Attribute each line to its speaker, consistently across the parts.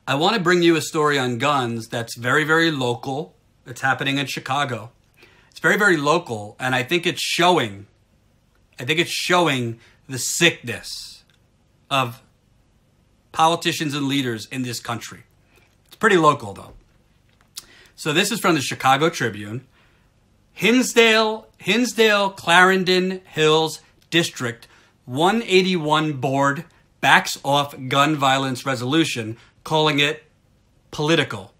Speaker 1: I want to bring you a story on guns that's very, very local. It's happening in Chicago. It's very, very local, and I think it's showing the sickness of politicians and leaders in this country. It's pretty local, though. So this is from the Chicago Tribune. Hinsdale, Clarendon Hills District 181 Board backs off gun violence resolution, calling it political.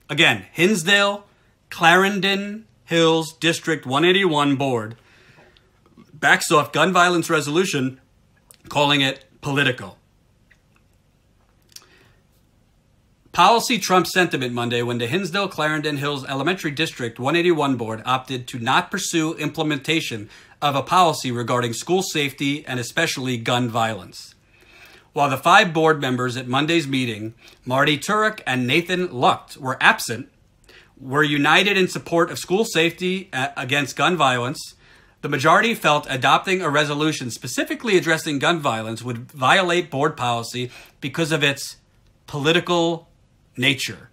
Speaker 1: Again, Hinsdale, Clarendon Hills District 181 Board backs off gun violence resolution, calling it political. Policy trumps sentiment Monday when the Hinsdale Clarendon Hills Elementary District 181 Board opted to not pursue implementation of a policy regarding school safety and especially gun violence. While the 5 board members at Monday's meeting, Marty Turek and Nathan Lucht, were united in support of school safety against gun violence, the majority felt adopting a resolution specifically addressing gun violence would violate board policy because of its political nature.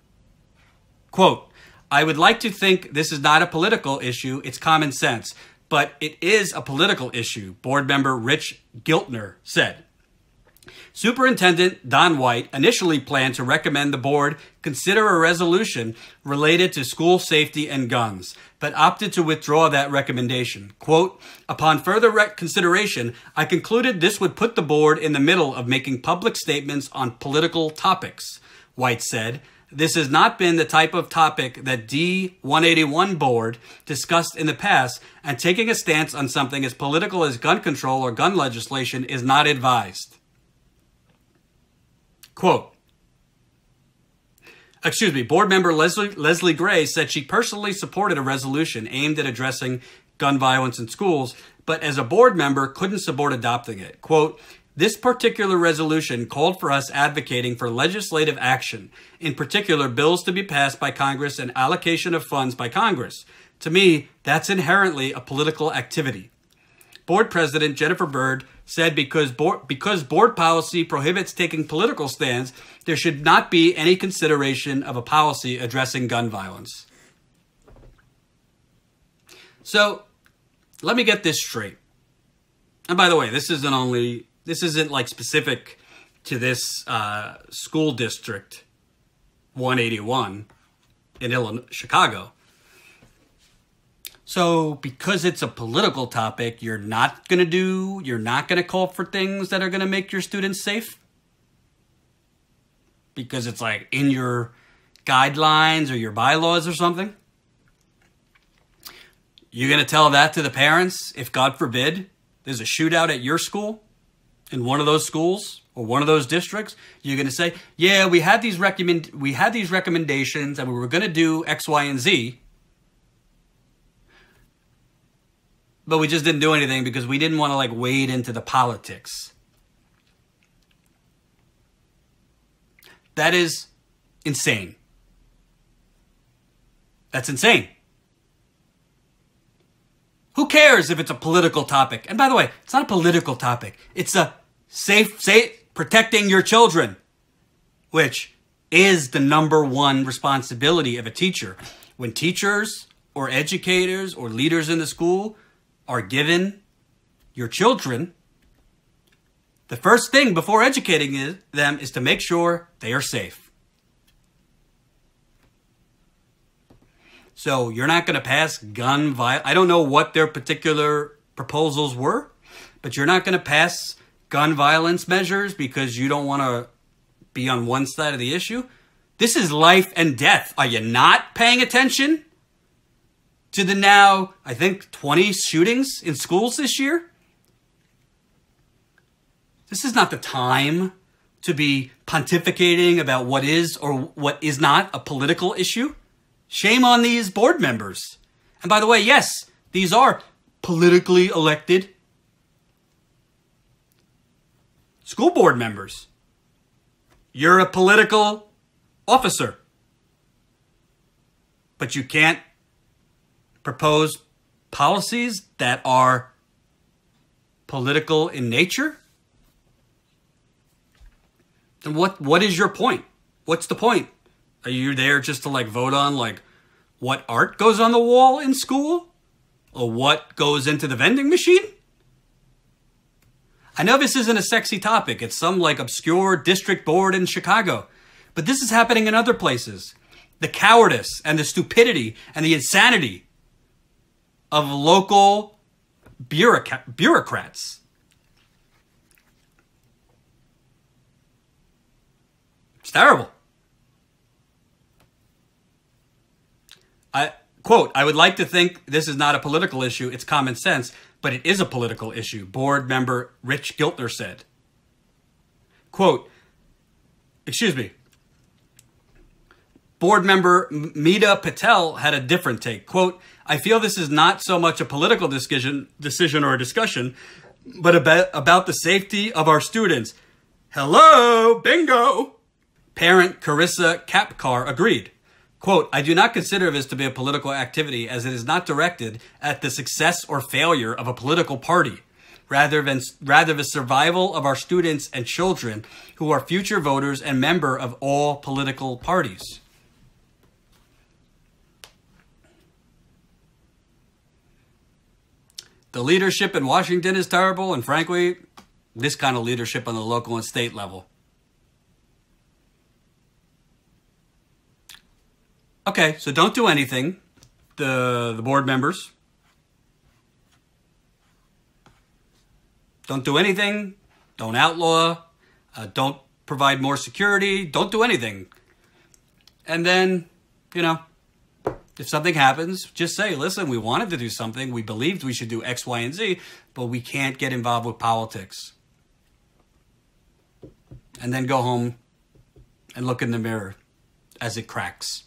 Speaker 1: Quote, I would like to think this is not a political issue, it's common sense, but it is a political issue, board member Rich Giltner said. Superintendent Don White initially planned to recommend the board consider a resolution related to school safety and guns, but opted to withdraw that recommendation. Quote, upon further consideration, I concluded this would put the board in the middle of making public statements on political topics, White said. This has not been the type of topic that D181 board discussed in the past, and taking a stance on something as political as gun control or gun legislation is not advised. Quote, board member Leslie Gray said she personally supported a resolution aimed at addressing gun violence in schools, but as a board member couldn't support adopting it. Quote, this particular resolution called for us advocating for legislative action, in particular bills to be passed by Congress and allocation of funds by Congress. To me, that's inherently a political activity. Board President Jennifer Bird said because board policy prohibits taking political stands, there should not be any consideration of a policy addressing gun violence. So, let me get this straight. And by the way, this isn't like specific to this school district 181 in Chicago. So because it's a political topic, you're not going to call for things that are going to make your students safe? Because it's like in your guidelines or your bylaws or something? You're going to tell that to the parents if, God forbid, there's a shootout at your school, in one of those schools or one of those districts? You're going to say, yeah, we had these recommendations and we were going to do X, Y, and Z, but we just didn't do anything because we didn't want to wade into the politics. That is insane. That's insane. Who cares if it's a political topic? And by the way, it's not a political topic. It's a safe protecting your children, which is the #1 responsibility of a teacher. When teachers or educators or leaders in the school are given your children, the first thing before educating them is to make sure they are safe. So you're not going to pass gun violence. I don't know what their particular proposals were, but you're not going to pass gun violence measures because you don't want to be on one side of the issue. This is life and death. Are you not paying attention to the now, I think, 20 shootings in schools this year? This is not the time to be pontificating about what is or what is not a political issue. Shame on these board members. And by the way, yes, these are politically elected school board members. You're a political officer. But you can't propose policies that are political in nature? Then what is your point? What's the point? Are you there just to like vote on like what art goes on the wall in school? Or what goes into the vending machine? I know this isn't a sexy topic. It's some like obscure district board in Chicago. But this is happening in other places. The cowardice and the stupidity and the insanity of local bureaucrats. It's terrible. Quote, I would like to think this is not a political issue, it's common sense, but it is a political issue, board member Rich Giltner said. Quote, board member Meeta Patel had a different take. Quote, I feel this is not so much a political decision or a discussion, but about the safety of our students. Hello, bingo. Parent Carissa Kapkar agreed. Quote, I do not consider this to be a political activity as it is not directed at the success or failure of a political party, rather the survival of our students and children who are future voters and member of all political parties. The leadership in Washington is terrible, and frankly, this kind of leadership on the local and state level. Okay, so don't do anything, the board members. Don't do anything. Don't outlaw. Don't provide more security. Don't do anything. And then, you know, if something happens, just say, listen, we wanted to do something. We believed we should do X, Y, and Z, but we can't get involved with politics. And then go home and look in the mirror as it cracks.